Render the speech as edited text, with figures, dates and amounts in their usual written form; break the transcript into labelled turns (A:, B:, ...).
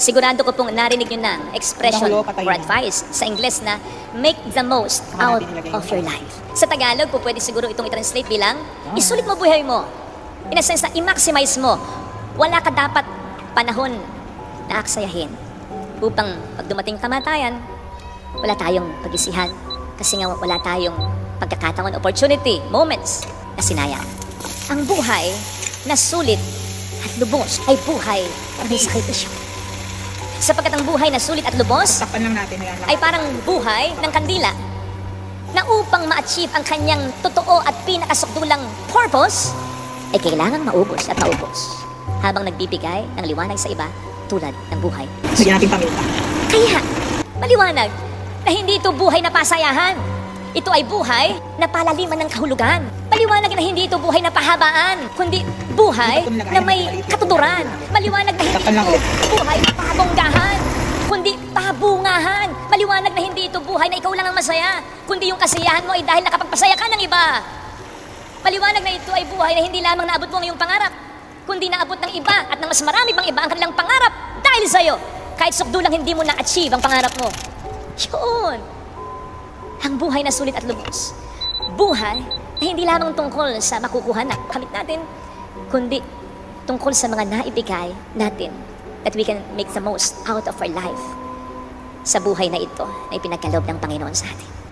A: Sigurado ko pong narinig nyo ng expression or advice sa Ingles na make the most out of your life. Sa Tagalog po pwede siguro itong i-translate bilang isulit mo buhay mo. In a sense na i-maximize mo. Wala ka dapat panahon na aksayahin upang pag dumating kamatayan, wala tayong pag-isihan kasi nga wala tayong pagkakataon, opportunity, moments na sinayang. Ang buhay na sulit at lubos ay buhay na may sakripisyo. Sapagkat ang buhay na sulit at lubos ay parang buhay ng kandila na upang ma-achieve ang kanyang totoo at pinakasukdulang purpose ay kailangan maubos at maubos habang nagbibigay ng liwanag sa iba tulad ng buhay.
B: Bigyan natin paminta.
A: Kaya, maliwanag na hindi ito buhay na pasayahan. Ito ay buhay na palaliman ng kahulugan. Maliwanag na hindi ito buhay na pahabaan, kundi buhay na may katuturan. Maliwanag na hindi ito buhay na pahabonggahan, kundi pahabungahan. Maliwanag na hindi ito buhay na ikaw lang ang masaya, kundi yung kasiyahan mo ay dahil nakapagpasaya ka ng iba. Maliwanag na ito ay buhay na hindi lamang naabot mo ang iyong pangarap, kundi naabot ng iba at ng mas marami pang iba ang kanilang pangarap dahil sa'yo. Kahit sukdo lang hindi mo na-achieve ang pangarap mo. Yun! Ang buhay na sulit at lubos. Buhay na hindi lamang tungkol sa makukuha na kamit natin, kundi tungkol sa mga naibigay natin that we can make the most out of our life sa buhay na ito na ipinagkaloob ng Panginoon sa atin.